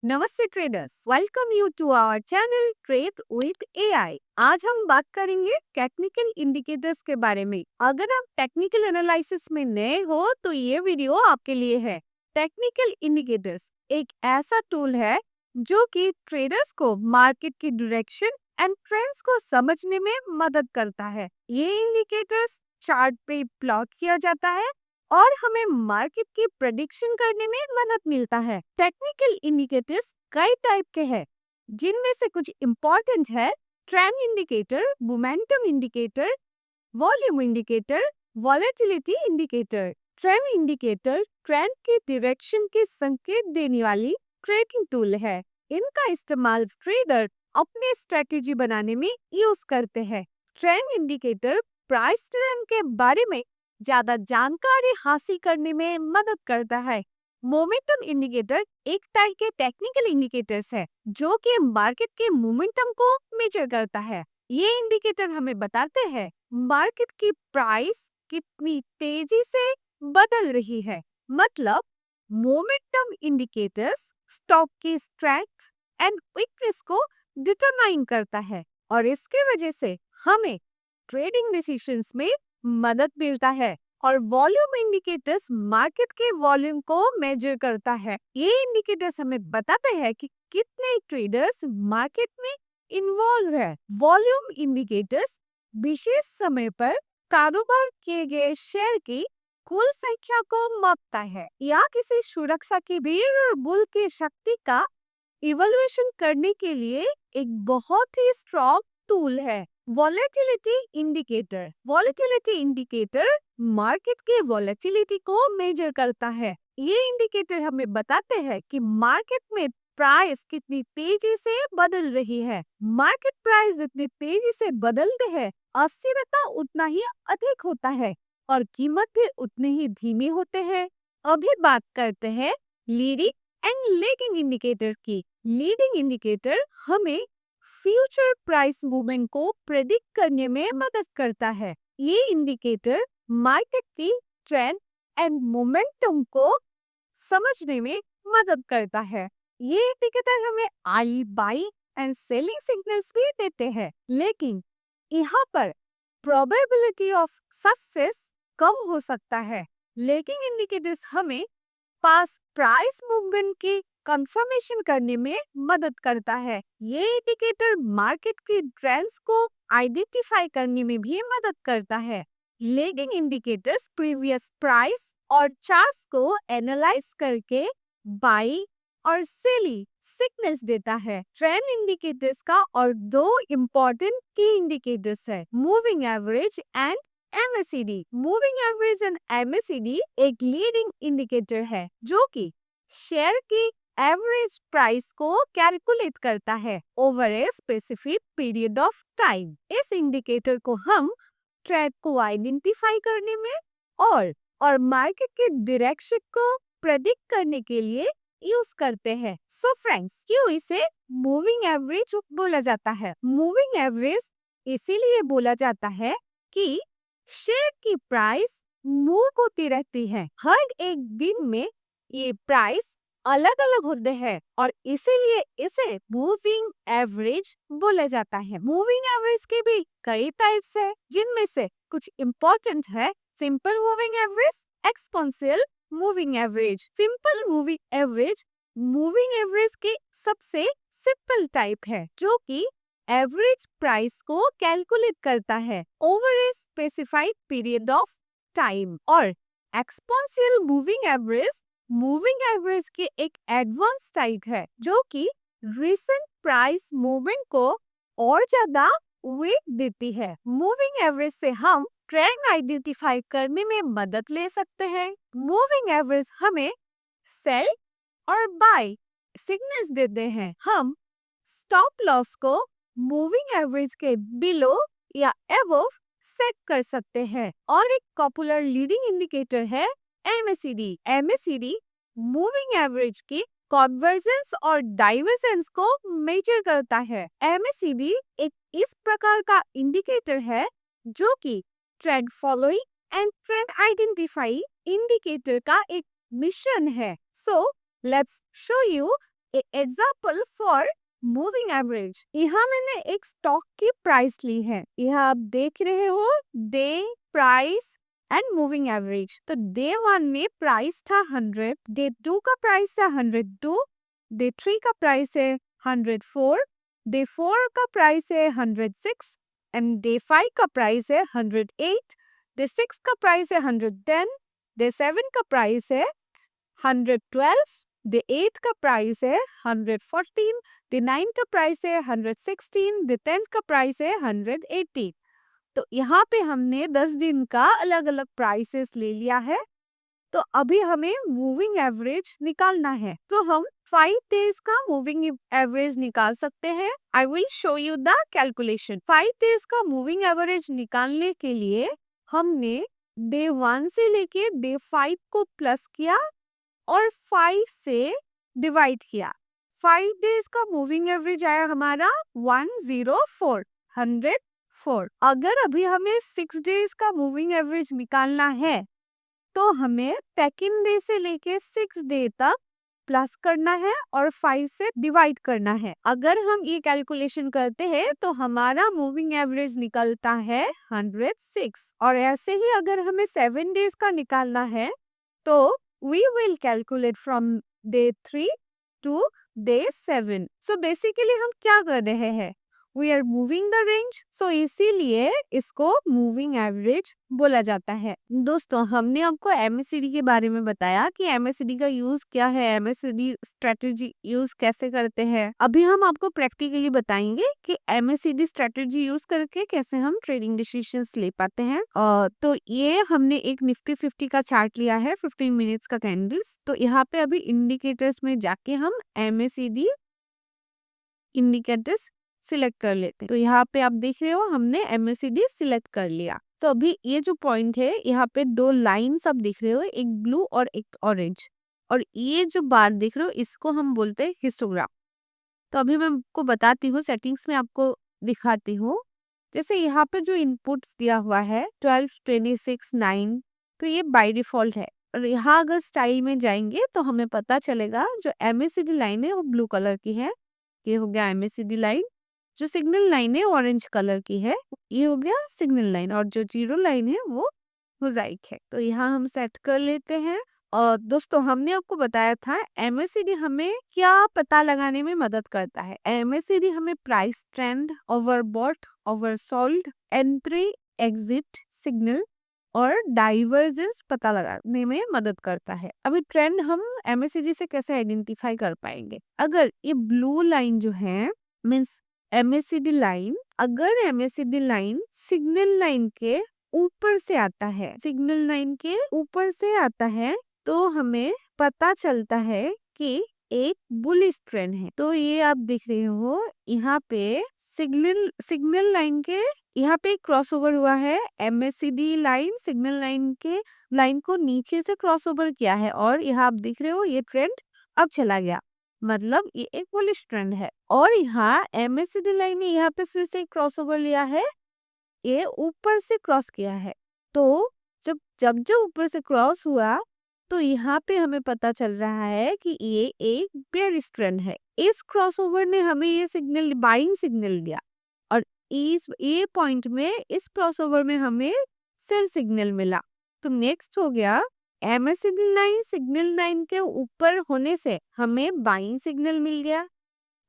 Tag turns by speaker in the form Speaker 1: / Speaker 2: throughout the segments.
Speaker 1: नमस्ते traders, welcome you to our channel trade with AI. आज हम बात करेंगे टेक्निकल इंडिकेटर्स के बारे में। अगर आप टेक्निकल एनालिसिस में नए हो तो ये वीडियो आपके लिए है। टेक्निकल इंडिकेटर्स एक ऐसा टूल है जो कि ट्रेडर्स को मार्केट की डायरेक्शन एंड ट्रेंड्स को समझने में मदद करता है। ये इंडिकेटर्स चार्ट पे प्लॉट किया जाता है और हमें मार्केट की प्रेडिक्शन करने में मदद मिलता है। टेक्निकल इंडिकेटर्स कई टाइप के हैं, जिनमें से कुछ इम्पोर्टेंट है trend indicator, momentum indicator, volume indicator, volatility indicator. Trend indicator trend की डायरेक्शन के संकेत देने वाली ट्रेडिंग टूल है। इनका इस्तेमाल ट्रेडर अपने स्ट्रेटेजी बनाने में यूज करते हैं। ट्रेंड इंडिकेटर प्राइस ट्रेंड के बारे में ज्यादा जानकारी हासिल करने में मदद करता है। मोमेंटम इंडिकेटर एक टाइप के टेक्निकल इंडिकेटर्स है जो कि मार्केट के मोमेंटम को मेजर करता है। ये इंडिकेटर हमें बताते हैं मार्केट की प्राइस कितनी तेजी से बदल रही है। मतलब मोमेंटम इंडिकेटर्स स्टॉक की स्ट्रेंथ एंड वीकनेस को डिटरमाइन करता है और इसके वजह से हमें ट्रेडिंग डिसीजंस में मदद मिलता है। और वॉल्यूम इंडिकेटर्स मार्केट के वॉल्यूम को मेजर करता है। ये इंडिकेटर्स हमें बताते हैं कि कितने ट्रेडर्स मार्केट में इन्वॉल्व है। वॉल्यूम इंडिकेटर्स विशेष समय पर कारोबार किए गए शेयर की कुल संख्या को मापता है या किसी सुरक्षा की भीड़ और बुल की शक्ति का इवैल्यूएशन करने के लिए एक बहुत ही स्ट्रॉन्ग टूल है। वॉलेटिलिटी इंडिकेटर मार्केट के वॉलेटिलिटी को मेजर करता है। ये इंडिकेटर हमें बताते हैं कि मार्केट में प्राइस कितनी तेजी से बदल रही है। मार्केट प्राइस जितनी तेजी से बदलते हैं, अस्थिरता उतना ही अधिक होता है और कीमत भी उतने ही धीमे होते हैं। अभी बात करते हैं लीडिंग एंड लैगिंग इंडिकेटर की। लीडिंग इंडिकेटर हमें फ्यूचर प्राइस मूवमेंट को प्रेडिक्ट करने में मदद करता है। ये इंडिकेटर मार्केट की ट्रेंड एंड मोमेंटम को समझने में मदद करता है। ये इंडिकेटर हमें बाई एंड सेलिंग सिग्नल्स भी देते हैं, लेकिन यहाँ पर प्रोबेबिलिटी ऑफ सक्सेस कम हो सकता है। लैगिंग इंडिकेटर्स हमें पास प्राइस मूवमेंट की कंफर्मेशन करने में मदद करता है। ये इंडिकेटर मार्केट की ट्रेंड्स को आइडेंटिफाई करने में भी मदद करता है। लैगिंग इंडिकेटर्स प्रीवियस प्राइस और चार्ट्स को एनालाइज करके बाई और सेलिंग सिग्नल्स देता है। ट्रेंड इंडिकेटर्स का और दो इम्पोर्टेंट की इंडिकेटर्स है, moving average and MACD। Moving average and MACD एक लीडिंग इंडिकेटर है जो कि शेयर की एवरेज प्राइस को कैलकुलेट करता है over a specific period of time. इस इंडिकेटर को हम ट्रेंड को आइडेंटिफाई करने में और मार्केट के डायरेक्शन को प्रेडिक्ट करने के लिए यूज करते हैं। सो फ्रेंड्स, क्यों इसे मूविंग एवरेज बोला जाता है? मूविंग एवरेज इसीलिए बोला जाता है कि शेयर की प्राइस मूव होती रहती है। हर एक दिन में ये प्राइस अलग अलग होते हैं और इसीलिए इसे मूविंग एवरेज बोला जाता है। मूविंग एवरेज के भी कई टाइप्स है, जिनमें से कुछ इम्पोर्टेंट है simple moving average, exponential moving average. Simple moving average की सबसे सिंपल टाइप है जो कि एवरेज प्राइस को कैलकुलेट करता है over a specified period of time. और एक्सपोनेंशियल मूविंग एवरेज की एक एडवांस टाइप है जो कि रिसेंट प्राइस मूवमेंट को और ज्यादा वेट देती है। मूविंग एवरेज से हम ट्रेंड आइडेंटिफाई करने में मदद ले सकते हैं। मूविंग एवरेज हमें सेल और बाय सिग्नल्स देते हैं। हम स्टॉप लॉस को मूविंग एवरेज के बिलो या अबव सेट कर सकते हैं। और एक पॉपुलर लीडिंग इंडिकेटर है MACD। MACD मूविंग एवरेज की कन्वर्जेंस और डाइवर्जेंस को मेजर करता है। MACD एक इस प्रकार का इंडिकेटर है जो कि trend following and trend identify indicator का एक मिश्रण है। So let's show you example for moving average, यहाँ मैंने एक स्टॉक की प्राइस ली है, यहाँ आप देख रहे हो day, price and moving average. तो डे 1 में प्राइस था 100, डे 2 का प्राइस था 102, डे 3 का प्राइस है 104, डे 4 का प्राइस है 106 एंड डे 5 का प्राइस है 108, डे 6 का प्राइस है 110, डे 7 का प्राइस है 112, डे 8 का प्राइस है 114, डे 9 का प्राइस है 116, डे 10 का प्राइस है 118। तो यहाँ पे हमने 10 दिन का अलग अलग प्राइसेस ले लिया है। तो अभी हमें मूविंग एवरेज निकालना है, तो हम 5 डेज का मूविंग एवरेज निकाल सकते हैं। I will show you the calculation. 5 days का मूविंग एवरेज निकालने के लिए हमने डे 1 से लेके डे 5 को प्लस किया और 5 से डिवाइड किया। 5 डेज का मूविंग एवरेज आया हमारा 104, 104। अगर अभी हमें 6 डेज का मूविंग एवरेज निकालना है तो हमें सेकेंड डे से लेके 6 डे तक प्लस करना है और 5 से डिवाइड करना है। अगर हम ये कैलकुलेशन करते हैं तो हमारा मूविंग एवरेज निकलता है 106। और ऐसे ही अगर हमें 7 डेज का निकालना है तो we will calculate from day 3 to day 7. So basically हम क्या कर रहे हैं? We are moving the range. So इसीलिए इसको moving average बोला जाता है। दोस्तों, हमने आपको MACD के बारे में बताया कि MACD का यूज क्या है, MACD स्ट्रेटेजी यूज कैसे करते हैं। अभी हम आपको प्रैक्टिकली बताएंगे कि MACD स्ट्रेटेजी यूज करके कैसे हम ट्रेडिंग डिसीजंस ले पाते हैं। तो ये हमने एक निफ्टी 50 का चार्ट लिया है, 15 मिनट्स का कैंडल्स। तो यहाँ पे अभी इंडिकेटर्स में जाके हम MACD इंडिकेटर्स सिलेक्ट कर लेते हैं। तो यहाँ पे आप देख रहे हो हमने MACD सिलेक्ट कर लिया। तो अभी ये जो पॉइंट है, यहाँ पे 2 लाइन्स आप देख रहे हो, एक ब्लू और एक ऑरेंज, और ये जो बार देख रहे हो इसको हम बोलते हैं हिस्टोग्राम। तो अभी मैं आपको बताती हूँ, सेटिंग्स में आपको दिखाती हूँ। जैसे यहाँ पे जो इनपुट्स दिया हुआ है 12, 26, 9, तो ये बाय डिफॉल्ट है। और यहाँ अगर स्टाइल में जाएंगे तो हमें पता चलेगा जो MACD लाइन है वो ब्लू कलर की है, ये हो गया MACD लाइन। जो सिग्नल लाइन है ऑरेंज कलर की है, ये हो गया सिग्नल लाइन। और जो जीरो लाइन है वो मोजाइक है। तो यहाँ हम सेट कर लेते हैं। और दोस्तों, हमने आपको बताया था MACD हमें क्या पता लगाने में मदद करता है। MACD हमें price trend, overbought, oversold, entry exit signal और डाइवर्जेंस पता लगाने में मदद करता है। अभी ट्रेंड हम MACD से कैसे आइडेंटिफाई कर पाएंगे? अगर ये ब्लू लाइन जो है मीन्स MACD लाइन, अगर MACD लाइन सिग्नल लाइन के ऊपर से आता है, सिग्नल लाइन के ऊपर से आता है, तो हमें पता चलता है कि एक बुलिश ट्रेंड है। तो ये आप देख रहे हो यहाँ पे सिग्नल लाइन के यहाँ पे क्रॉसओवर हुआ है। MACD लाइन सिग्नल लाइन के लाइन को नीचे से क्रॉसओवर किया है और यहाँ आप देख रहे हो ये ट्रेंड अब चला गया, मतलब ये एक बुलिश ट्रेंड है। और यहाँ MACD लाइन ने यहाँ पे फिर से क्रॉसओवर लिया है, ये ऊपर से क्रॉस किया है। तो जब जब जो ऊपर से क्रॉस हुआ तो यहाँ पे हमें पता चल रहा है कि ये एक बेयरिश ट्रेंड है। इस क्रॉसओवर ने हमें ये सिग्नल, बाइंग सिग्नल दिया, और इस ये पॉइंट में इस क्रॉसओवर में हमें सेल सिग्नल मिला। तो नेक्स्ट हो गया MACD लाइन सिग्नल लाइन के ऊपर होने से हमें बाइंग सिग्नल मिल गया,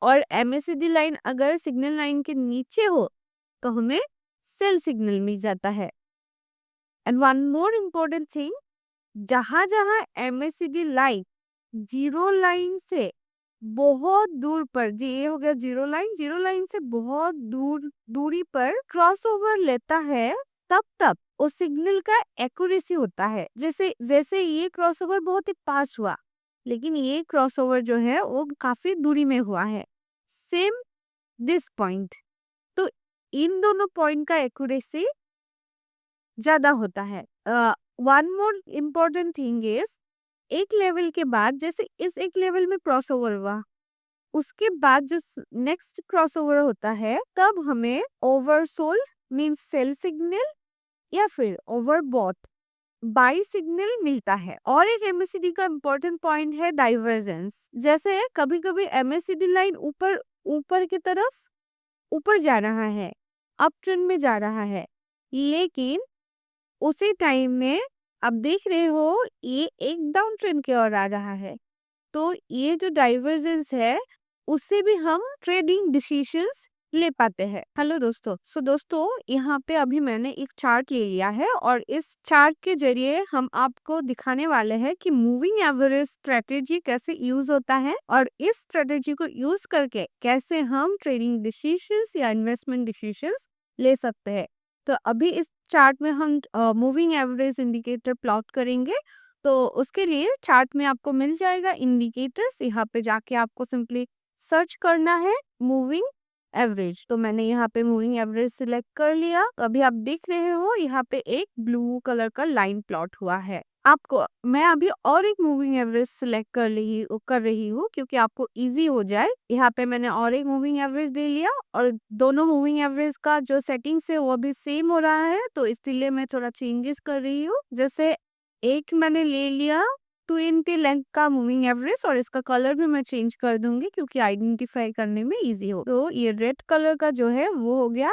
Speaker 1: और MACD लाइन अगर सिग्नल लाइन के नीचे हो तो हमें सेल सिग्नल मिल जाता है। And one more important thing, जहां जहां MACD लाइन जीरो लाइन से बहुत दूर पर, जी ये हो गया जीरो लाइन से बहुत दूरी पर क्रॉसओवर लेता है, तब उस सिग्नल का एक्यूरेसी होता है। जैसे जैसे ये क्रॉसओवर बहुत ही पास हुआ, लेकिन ये क्रॉसओवर जो है वो काफी दूरी में हुआ है, सेम दिस पॉइंट। तो इन दोनों पॉइंट का एक्यूरेसी ज्यादा होता है। One more important thing is, एक लेवल के बाद, जैसे इस एक लेवल में क्रॉसओवर हुआ, उसके बाद जो नेक्स्ट क्रॉसओवर होता है तब हमें ओवरसोल्ड मींस सेल सिग्नल या फिर ओवरबॉट बाई सिग्नल मिलता है। और एक एमएससीडी का इम्पोर्टेंट पॉइंट है डाइवर्जेंस। जैसे कभी कभी एमएससीडी लाइन ऊपर ऊपर की तरफ ऊपर जा रहा है, अप ट्रेंड में जा रहा है, लेकिन उसी टाइम में आप देख रहे हो ये एक डाउन ट्रेंड की ओर आ रहा है। तो ये जो डाइवर्जेंस है उससे भी हम ट्रेडिंग डिसीजंस ले पाते हैं। हेलो दोस्तों, दोस्तों यहाँ पे अभी मैंने एक चार्ट ले लिया है और इस चार्ट के जरिए हम आपको दिखाने वाले हैं कि मूविंग एवरेज स्ट्रेटेजी कैसे यूज होता है और इस स्ट्रेटेजी को यूज करके कैसे हम ट्रेडिंग डिसीजंस या इन्वेस्टमेंट डिसीजंस ले सकते हैं। तो अभी इस चार्ट में हम मूविंग एवरेज इंडिकेटर प्लॉट करेंगे। तो उसके लिए चार्ट में आपको मिल जाएगा इंडिकेटर्स। यहाँ पे जाके आपको सिंपली सर्च करना है मूविंग एवरेज। तो मैंने यहाँ पे मूविंग एवरेज सिलेक्ट कर लिया। तो अभी आप देख रहे हो यहाँ पे एक ब्लू कलर का लाइन प्लॉट हुआ है। आपको मैं अभी और एक मूविंग एवरेज सिलेक्ट कर रही हूँ क्योंकि आपको इजी हो जाए। यहाँ पे मैंने और एक मूविंग एवरेज दे लिया और दोनों मूविंग एवरेज का जो सेटिंग्स है वो भी सेम हो रहा है, तो इसलिए मैं थोड़ा चेंजेस कर रही हूँ। जैसे एक मैंने ले लिया 20 लेंथ का मूविंग एवरेज और इसका कलर भी मैं चेंज कर दूंगी क्योंकि आइडेंटिफाई करने में इजी हो। तो ये रेड कलर का जो है वो हो गया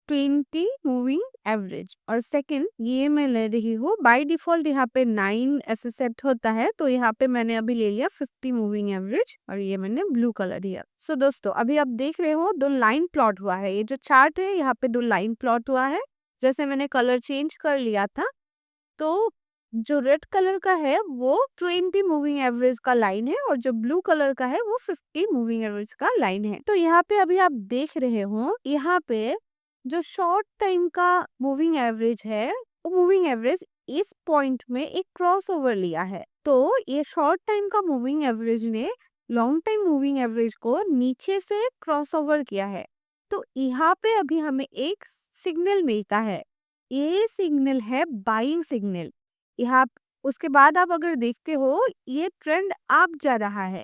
Speaker 1: 20 मूविंग एवरेज। और सेकंड ये मैं ले रही हूँ, बाय डिफॉल्ट यहाँ पे 9 ऐसे सेट होता है, तो यहाँ पे मैंने अभी ले लिया 50 मूविंग एवरेज और ये मैंने ब्लू कलर लिया। दोस्तों अभी आप देख रहे हो दो लाइन प्लॉट हुआ है। ये जो चार्ट है यहाँ पे दो लाइन प्लॉट हुआ है। जैसे मैंने कलर चेंज कर लिया था, तो जो रेड कलर का है वो 20 मूविंग एवरेज का लाइन है और जो ब्लू कलर का है वो 50 मूविंग एवरेज का लाइन है। तो यहाँ पे अभी आप देख रहे हो यहाँ पे जो शॉर्ट टाइम का मूविंग एवरेज है वो मूविंग एवरेज इस पॉइंट में एक क्रॉस ओवर लिया है। तो ये शॉर्ट टाइम का मूविंग एवरेज ने लॉन्ग टाइम मूविंग एवरेज को नीचे से क्रॉस ओवर किया है। तो यहाँ पे अभी हमें एक सिग्नल मिलता है, ये सिग्नल है बाइंग सिग्नल। यहाँ उसके बाद आप अगर देखते हो ये ट्रेंड आप जा रहा है,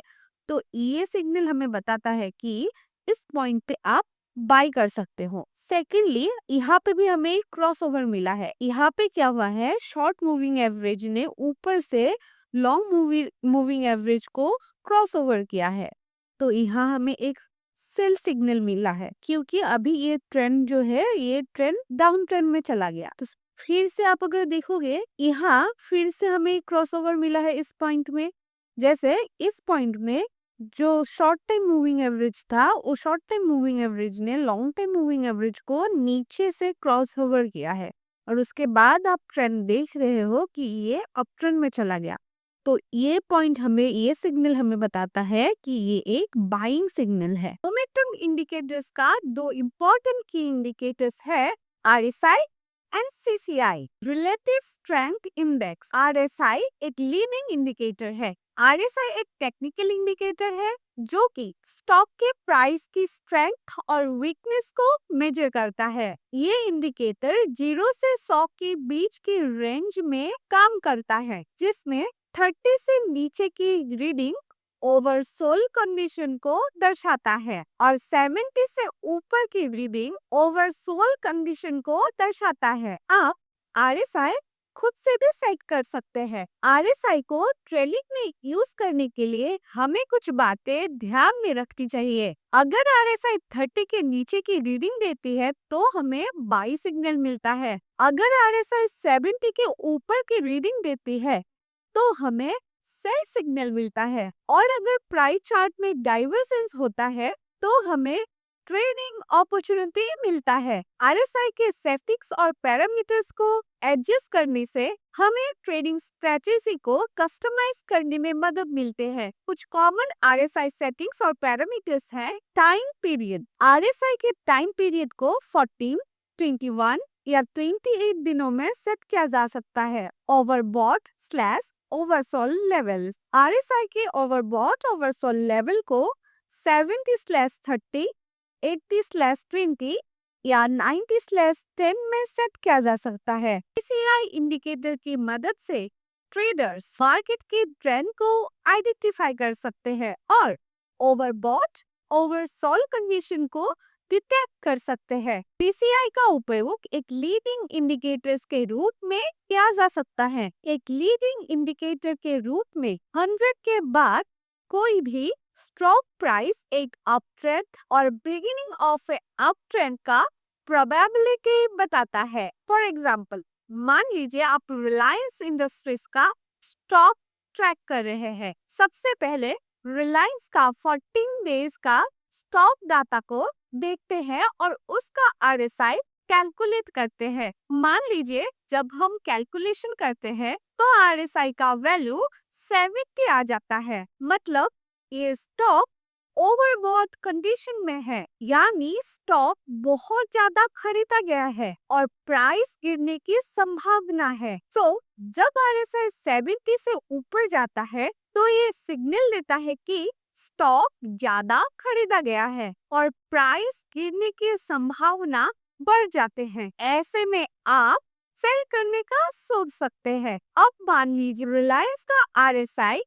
Speaker 1: तो ये सिग्नल हमें बताता है कि इस पॉइंट पे आप बाय कर सकते हो। सेकेंडली यहाँ पे भी हमें क्रॉसओवर मिला है। यहाँ पे क्या हुआ है, शॉर्ट मूविंग एवरेज ने ऊपर से लॉन्ग मूविंग एवरेज को क्रॉसओवर किया है। तो यहाँ हमें एक सेल सिग्नल मिला है क्योंकि अभी ये ट्रेंड जो है ये ट्रेंड डाउन ट्रेंड में चला गया। तो फिर से आप अगर देखोगे यहाँ फिर से हमें क्रॉसओवर मिला है इस पॉइंट में। जैसे इस पॉइंट में जो शॉर्ट टाइम मूविंग एवरेज था वो शॉर्ट टाइम मूविंग एवरेज ने लॉन्ग टाइम मूविंग एवरेज को नीचे से क्रॉसओवर किया है और उसके बाद आप ट्रेंड देख रहे हो कि ये अप ट्रेंड में चला गया। तो ये पॉइंट हमें ये सिग्नल हमें बताता है कि ये एक बाइंग सिग्नल है। मोमेंटम इंडिकेटर्स का दो इम्पोर्टेंट की इंडिकेटर्स है RSI and CCI, relative strength index. RSI एक लीडिंग इंडिकेटर है। आरएसआई एक टेक्निकल इंडिकेटर है जो कि स्टॉक के प्राइस की स्ट्रेंथ और वीकनेस को मेजर करता है। ये इंडिकेटर 0 से 100 के बीच की रेंज में काम करता है, जिसमें 30 से नीचे की रीडिंग ओवरसोल्ड कंडीशन को दर्शाता है और 70 से ऊपर की रीडिंग ओवरसोल्ड कंडीशन को दर्शाता है। आप आरएसआई खुद से भी सेट कर सकते हैं। आरएसआई को ट्रेडिंग में यूज करने के लिए हमें कुछ बातें ध्यान में रखनी चाहिए। अगर आरएसआई 30 के नीचे की रीडिंग देती है तो हमें बाई सिग्नल मिलता है। अगर आरएसआई 70 के ऊपर की रीडिंग देती है तो हमें सेल सिग्नल मिलता है। और अगर प्राइस चार्ट में डाइवर्जेंस होता है तो हमें ट्रेडिंग अपॉर्चुनिटी मिलता है। आरएसआई के सेटिंग्स और पैरामीटर्स को एडजस्ट करने से हमें ट्रेडिंग स्ट्रेटेजी को कस्टमाइज करने में मदद मिलते हैं। कुछ कॉमन आरएसआई सेटिंग्स और पैरामीटर्स हैं। टाइम पीरियड, आरएसआई के टाइम पीरियड को 14, 21 या 28 दिनों में सेट किया जा सकता है। Overbought slash oversold level, RSI के ओवरबॉट ओवरसोल्ड लेवल को 70/30, 80/20 या 90/10 में सेट किया जा सकता है। सीसीआई इंडिकेटर की मदद से ट्रेडर्स मार्केट के ट्रेंड को आइडेंटिफाई कर सकते हैं और ओवरबॉट ओवरसोल्ड कंडीशन को डिटेक्ट कर सकते हैं। सीसीआई का उपयोग एक लीडिंग इंडिकेटर्स के रूप में किया जा सकता है। एक लीडिंग इंडिकेटर के रूप में 100 के बाद कोई भी स्टॉक प्राइस एक अप ट्रेंड और beginning of A up trend का प्रोबेबिलिटी बताता है। फॉर एग्जाम्पल, मान लीजिए आप रिलायंस इंडस्ट्रीज का स्टॉक ट्रैक कर रहे हैं। सबसे पहले रिलायंस का 14 डेज का स्टॉक डाटा को देखते हैं और उसका आरएसआई कैलकुलेट करते हैं। मान लीजिए जब हम कैलकुलेशन करते हैं तो आरएसआई का वैल्यू 70 आ जाता है, मतलब ये स्टॉक ओवरबॉट कंडीशन में है, यानी स्टॉक बहुत ज्यादा खरीदा गया है और प्राइस गिरने की संभावना है। तो जब आरएसआई 70 से ऊपर जाता है तो ये सिग्नल देता है कि स्टॉक ज्यादा खरीदा गया है और प्राइस गिरने की संभावना बढ़ जाते हैं। ऐसे में आप सेल करने का सोच सकते हैं। अब मान लीजिए रिलायंस का आरएसआई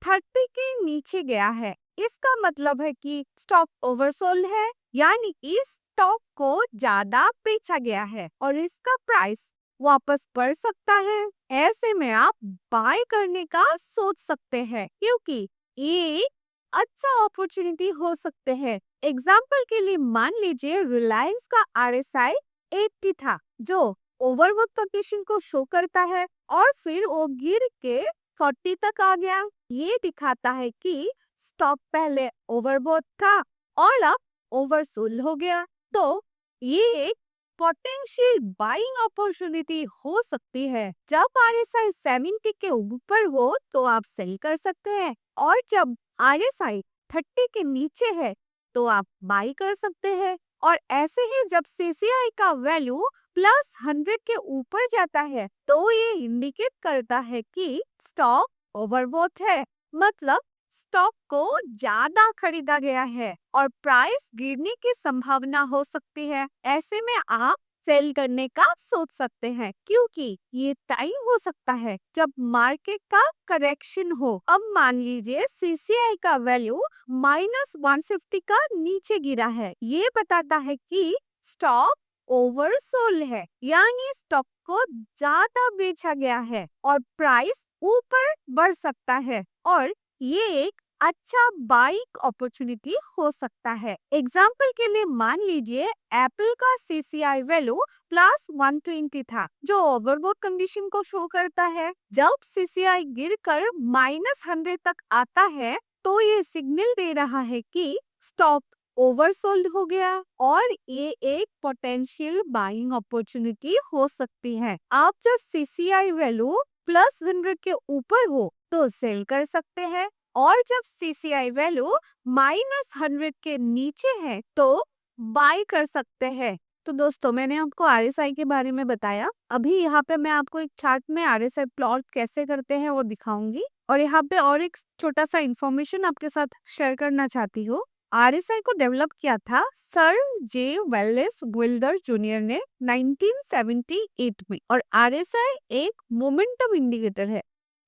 Speaker 1: 30 के नीचे गया है, इसका मतलब है कि स्टॉक ओवरसोल्ड है, यानी इस स्टॉक को ज्यादा बेचा गया है और इसका प्राइस वापस बढ़ सकता है। ऐसे में आप बाय करने का सोच सकते हैं क्योंकि ये अच्छा अपॉर्चुनिटी हो सकते हैं। एग्जाम्पल के लिए मान लीजिए रिलायंस का आरएसआई 80 था, जो ओवरबॉट कंडीशन को शो करता है और फिर वो गिर के 40 तक आ गया। ये दिखाता है कि स्टॉक पहले ओवरबॉट था और अब ओवरसोल्ड हो गया। तो ये एक पोटेंशियल बाइंग अपॉर्चुनिटी हो सकती है। जब आरएसआई 70 के ऊपर हो तो आप सेल कर सकते हैं और जब आरएसआई 30 के नीचे है तो आप बाई कर सकते हैं। और ऐसे ही जब सीसीआई का वैल्यू +100 के ऊपर जाता है तो ये इंडिकेट करता है कि स्टॉक ओवरबॉट है, मतलब स्टॉक को ज्यादा खरीदा गया है और प्राइस गिरने की संभावना हो सकती है। ऐसे में आप सेल करने का सोच सकते हैं क्योंकि ये टाइम हो सकता है जब मार्केट का करेक्शन हो। अब मान लीजिए सीसीआई का वैल्यू -150 का नीचे गिरा है, ये बताता है कि स्टॉक ओवरसोल्ड है, यानी स्टॉक को ज्यादा बेचा गया है और प्राइस ऊपर बढ़ सकता है और ये एक अच्छा बाइक अपॉर्चुनिटी हो सकता है। एग्जाम्पल के लिए मान लीजिए एप्पल का सीसीआई वैल्यू +120 था, जो ओवरबॉट कंडीशन को शो करता है। जब सीसीआई गिरकर -100 तक आता है तो ये सिग्नल दे रहा है कि स्टॉक ओवरसोल्ड हो गया और ये एक पोटेंशियल बाइंग अपॉर्चुनिटी हो सकती है। आप जब सीसीआई वैल्यू +100 के ऊपर हो तो सेल कर सकते हैं और जब सीसीआई वैल्यू -100 के नीचे है तो बाय कर सकते हैं। तो दोस्तों, मैंने आपको आरएसआई के बारे में बताया। अभी यहाँ पे मैं आपको एक चार्ट में आरएसआई प्लॉट कैसे करते हैं वो दिखाऊंगी और यहाँ पे और एक छोटा सा इंफॉर्मेशन आपके साथ शेयर करना चाहती हूँ। आरएसआई को डेवलप किया था सर जे वेलेस विल्डर जूनियर ने 1978 में और आरएसआई एक मोमेंटम इंडिकेटर है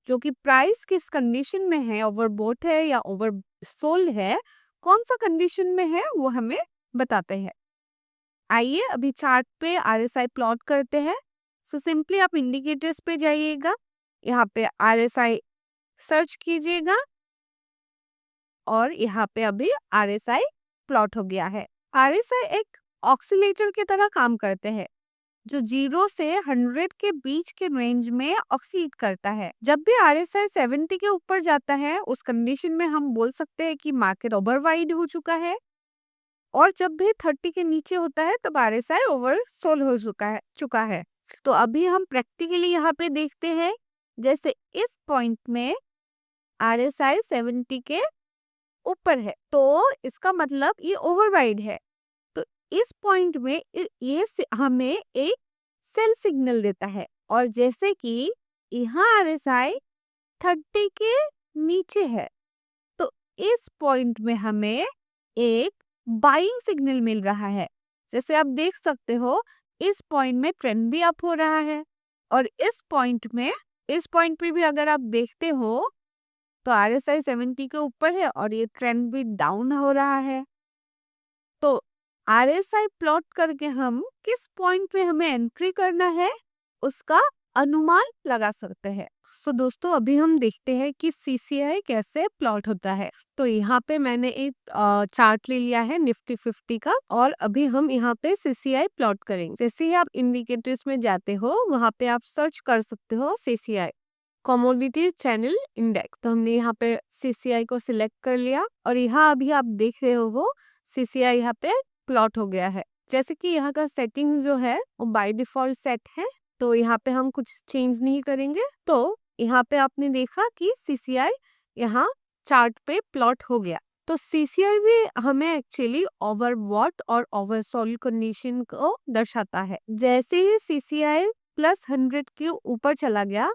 Speaker 1: जो कि प्राइस किस कंडीशन में है, ओवरबॉट है या ओवरसोल्ड है, कौन सा कंडीशन में है वो हमें बताते हैं। आइए अभी चार्ट पे आरएसआई प्लॉट करते हैं। सो सिंपली आप इंडिकेटर्स पे जाइएगा, यहाँ पे आरएसआई सर्च कीजिएगा और यहाँ पे अभी आरएसआई प्लॉट हो गया है। आरएसआई एक ऑक्सीलेटर की तरह काम करते हैं जो 0 से 100 के बीच के रेंज में ऑक्सीलेट करता है। जब भी आरएसआई 70 के ऊपर जाता है उस कंडीशन में हम बोल सकते हैं कि मार्केट ओवरवाइड हो चुका है और जब भी 30 के नीचे होता है तब आरएसआई ओवरसोल्ड हो चुका है। तो अभी हम प्रैक्टिकली यहाँ पे देखते हैं, जैसे इस पॉइंट में आरएसआई 70 के ऊपर है तो इसका मतलब ये ओवरवाइड है। तो इस पॉइंट में ये हमें एक सेल सिग्नल देता है और जैसे कि यहाँ आरएसआई 30 के नीचे है तो इस पॉइंट में हमें एक बाइंग सिग्नल मिल रहा है। जैसे आप देख सकते हो इस पॉइंट में ट्रेंड भी अप हो रहा है और इस पॉइंट पे भी अगर आप देखते हो तो आरएसआई 70 के ऊपर है और ये ट्रेंड भी डाउन हो रहा है। तो RSI प्लॉट करके हम किस पॉइंट पे हमें एंट्री करना है उसका अनुमान लगा सकते हैं। सो दोस्तों अभी हम देखते हैं कि CCI कैसे प्लॉट होता है। तो यहाँ पे मैंने एक चार्ट ले लिया है निफ्टी 50 का और अभी हम यहाँ पे CCI प्लॉट करेंगे। जैसे ही आप इंडिकेटर्स में जाते हो वहाँ पे आप सर्च कर सकते हो CCI कमोडिटी चैनल इंडेक्स। तो हमने यहाँ पे CCI को सिलेक्ट कर लिया और यहाँ अभी आप देख रहे हो CCI यहाँ पे प्लॉट हो गया है। जैसे कि यहाँ का सेटिंग जो है वो बाय डिफॉल्ट सेट है, तो यहाँ पे हम कुछ चेंज नहीं करेंगे। तो यहाँ पे आपने देखा कि CCI यहाँ चार्ट पे प्लॉट हो गया। तो CCI भी हमें एक्चुअली ओवरबॉट और ओवरसोल्ड कंडीशन को दर्शाता है। जैसे ही CCI +100 के ऊपर चला गया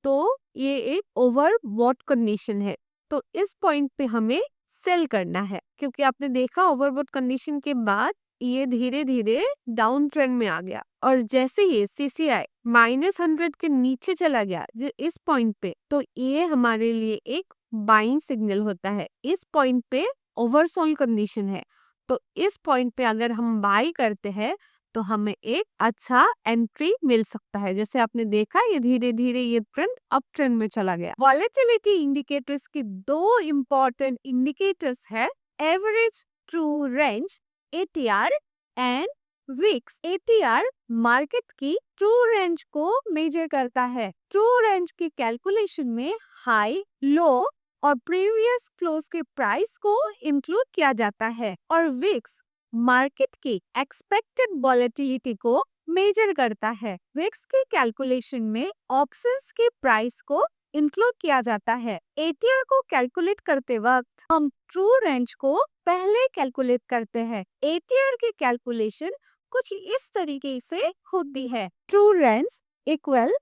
Speaker 1: तो ये एक ओवरबॉट कंडीशन है। तो इस पॉइंट पे हमें सेल करना है, क्योंकि आपने देखा ओवरबॉट कंडीशन के बाद ये धीरे धीरे डाउन ट्रेंड में आ गया और जैसे ही CCI -100 के नीचे चला गया इस पॉइंट पे, तो ये हमारे लिए एक बाइंग सिग्नल होता है। इस पॉइंट पे ओवरसोल्ड कंडीशन है, तो इस पॉइंट पे अगर हम बाई करते हैं तो हमें एक अच्छा एंट्री मिल सकता है। जैसे आपने देखा ये धीरे धीरे ये ट्रेंड अप ट्रेंड में चला गया। वॉलेटिलिटी इंडिकेटर्स के दो इम्पोर्टेंट इंडिकेटर्स है, average true range ATR and VIX. ATR market की ट्रू रेंज को मेजर करता है। ट्रू रेंज की कैलकुलेशन में हाई, लो और प्रीवियस क्लोज के प्राइस को इंक्लूड किया जाता है और विक्स मार्केट की एक्सपेक्टेड वॉलेटिलिटी को मेजर करता है। विक्स की कैलकुलेशन में ऑप्शंस के प्राइस को इंक्लूड किया जाता है। ATR को कैलकुलेट करते वक्त हम ट्रू रेंज को पहले कैलकुलेट करते हैं। ATR की कैलकुलेशन कुछ इस तरीके से होती है। True range equal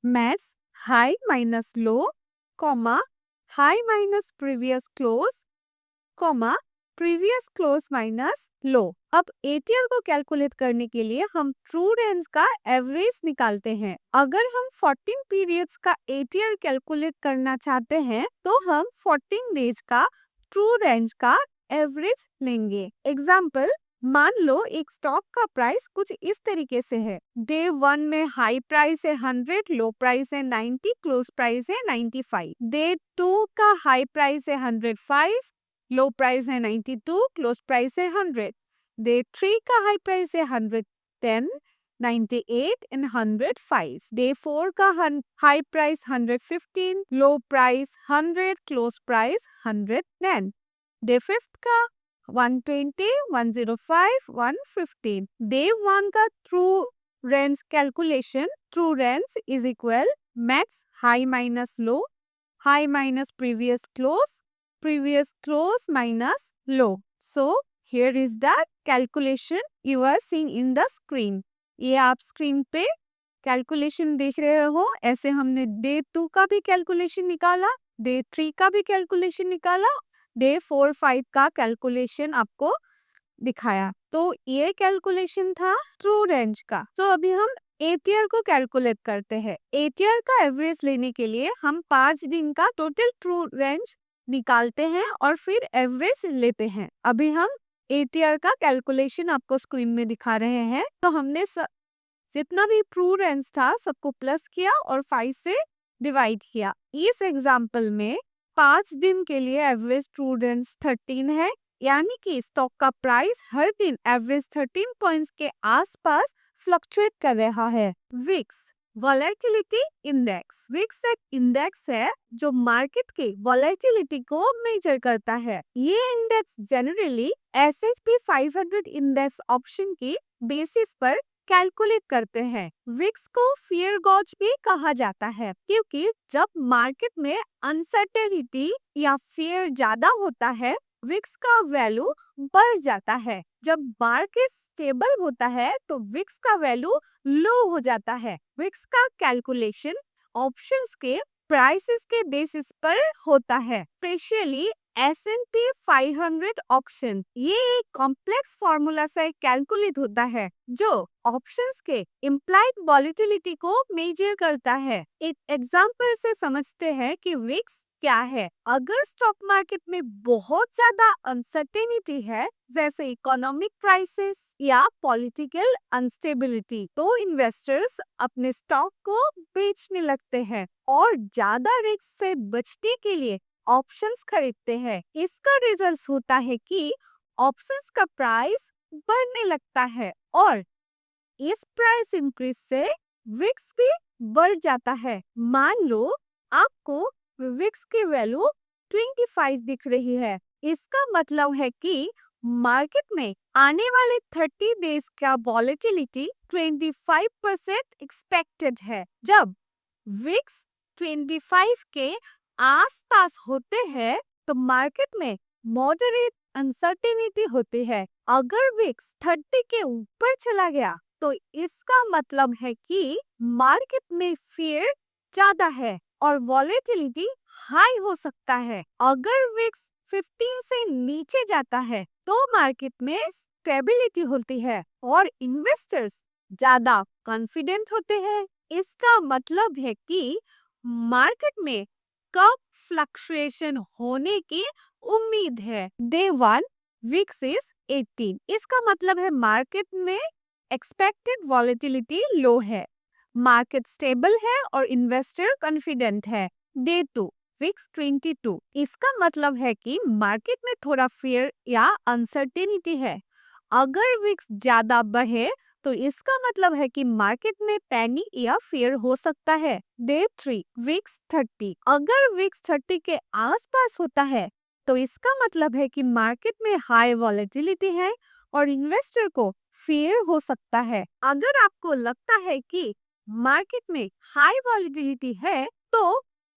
Speaker 1: max high minus low, comma high minus previous close, comma previous close minus low. अब ATR को कैलकुलेट करने के लिए हम ट्रू रेंज का एवरेज निकालते हैं। अगर हम 14 पीरियड्स का ATR कैलकुलेट करना चाहते हैं तो हम 14 डेज का ट्रू रेंज का एवरेज लेंगे। एग्जाम्पल, मान लो एक स्टॉक का प्राइस कुछ इस तरीके से है। डे 1 में हाई प्राइस है 100, लो प्राइस है 90, क्लोज प्राइस है 95। डे 2 का हाई प्राइस है 105, लो प्राइस है 92, क्लोज प्राइस है 100। डे 3 का हाई प्राइस है 110, 98 एंड 105। डे 4 का हाई प्राइस 115, लो प्राइस 100, क्लोज प्राइस 110। डे 5 का 120, 105, 115। डे 1 का true range calculation, true range is equal max high minus low, high minus previous close minus low. So here is the calculation you are seeing in the screen. ये आप screen पे calculation देख रहे हो। ऐसे हमने day 2 का भी कैलकुलेशन निकाला, डे 3 का भी कैलकुलेशन निकाला, डे 4, 5 का कैलकुलेशन आपको दिखाया। तो ये कैलकुलेशन था ट्रू रेंज का। तो अभी हम ATR को कैलकुलेट करते हैं। ATR का एवरेज लेने के लिए हम 5 दिन का टोटल ट्रू रेंज निकालते हैं और फिर एवरेज लेते हैं। अभी हम ATR का कैलकुलेशन आपको स्क्रीन में दिखा रहे हैं। तो हमने जितना भी ट्रू रेंज था सबको प्लस किया और 5 से डिवाइड किया। इस एग्जाम्पल में 5 दिन के लिए एवरेज ट्रू रेंज 13 है, यानी कि स्टॉक का प्राइस हर दिन एवरेज 13 पॉइंट्स के आसपास फ्लक्चुएट कर रहा है। VIX volatility index. विक्स एक इंडेक्स है जो मार्केट के वॉलेटिलिटी को मेजर करता है। ये index generally S&P 500 index option की बेसिस पर कैलकुलेट करते हैं। विक्स को फियर गॉज भी कहा जाता है, क्योंकि जब मार्केट में अनसर्टेनिटी या फियर ज्यादा होता है विक्स का वैल्यू बढ़ जाता है। जब मार्केट स्टेबल होता है तो विक्स का वैल्यू लो हो जाता है। विक्स का कैलकुलेशन ऑप्शंस के प्राइसेस के बेसिस पर होता है, स्पेशली S&P 500 ऑप्शन। ये एक कॉम्प्लेक्स फॉर्मूला से कैलकुलेट होता है जो ऑप्शंस के इम्प्लाइड वॉलेटिलिटी को मेजर करता है। एक एग्जांपल से समझते हैं कि विक्स क्या है? अगर स्टॉक मार्केट में बहुत ज्यादा अनसर्टेनिटी है, जैसे इकोनॉमिक क्राइसिस या पॉलिटिकल अनस्टेबिलिटी, तो इन्वेस्टर्स अपने स्टॉक को बेचने लगते हैं और ज्यादा रिस्क से बचने के लिए ऑप्शंस खरीदते हैं। इसका रिजल्ट होता है कि ऑप्शंस का प्राइस बढ़ने लगता है और इस प्राइस इंक्रीज से विक्स भी बढ़ जाता है। मान लो आपको विक्स की वैल्यू 25 दिख रही है। इसका मतलब है कि मार्केट में आने वाले 30 डेज का वॉलेटिलिटी 25% एक्सपेक्टेड है। जब विक्स 25 के आसपास होते हैं तो मार्केट में मॉडरेट अनसर्टेनिटी होती है। अगर विक्स 30 के ऊपर चला गया तो इसका मतलब है कि मार्केट में फियर ज्यादा है और वॉलेटिलिटी हाई हो सकता है। अगर विक्स 15 से नीचे जाता है तो मार्केट में स्टेबिलिटी होती है और इन्वेस्टर्स ज्यादा कॉन्फिडेंट होते हैं। इसका मतलब है कि मार्केट में कब फ्लक्चुएशन होने की उम्मीद है। Day 1 VIX is 18। इसका मतलब है मार्केट में एक्सपेक्टेड वॉलेटिलिटी लो है, मार्केट स्टेबल है और इन्वेस्टर कॉन्फिडेंट है। Day 2 VIX 22। इसका मतलब है कि मार्केट में थोड़ा फियर या अनसर्टेनिटी है। अगर विक्स ज्यादा बढ़े तो इसका मतलब है कि मार्केट में पैनिक या फियर हो सकता है। Day 3 VIX 30। अगर विक्स 30 के आसपास होता है तो इसका मतलब है कि मार्केट में हाई वॉलेटिलिटी है और इन्वेस्टर को फियर हो सकता है। अगर आपको लगता है कि मार्केट में हाई वॉलेटिलिटी है तो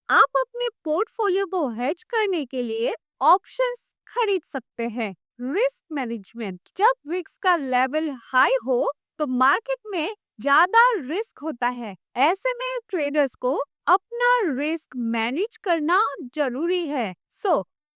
Speaker 1: आप अपने पोर्टफोलियो को हेज करने के लिए ऑप्शंस खरीद सकते हैं। Risk management. जब विक्स का लेवल हाई हो तो मार्केट में ज्यादा रिस्क होता है। ऐसे में ट्रेडर्स को अपना रिस्क मैनेज करना जरूरी है।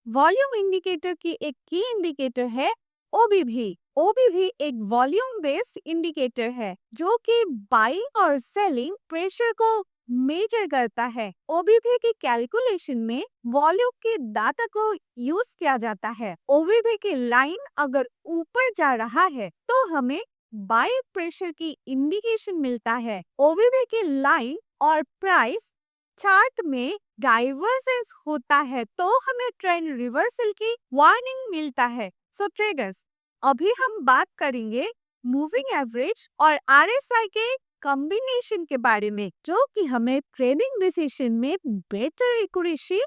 Speaker 1: वॉल्यूम इंडिकेटर की एक की इंडिकेटर है ओबीवी। ओबीवी एक वॉल्यूम बेस्ड इंडिकेटर है जो कि बाइंग और सेलिंग प्रेशर को मेजर करता है। ओबीवी की कैलकुलेशन में वॉल्यूम के डाटा को यूज किया जाता है। ओबीवी की लाइन अगर ऊपर जा रहा है तो हमें बाई प्रेशर की इंडिकेशन मिलता है। ओबीवी की लाइन और प्राइस चार्ट में डाइवर्जेंस होता है तो हमें ट्रेंड रिवर्सल की वार्निंग मिलता है। ट्रेडर्स, अभी हम बात करेंगे मूविंग एवरेज और आरएसआई के कॉम्बिनेशन के बारे में, जो कि हमें ट्रेडिंग डिसीजन में बेटर एक्यूरेसी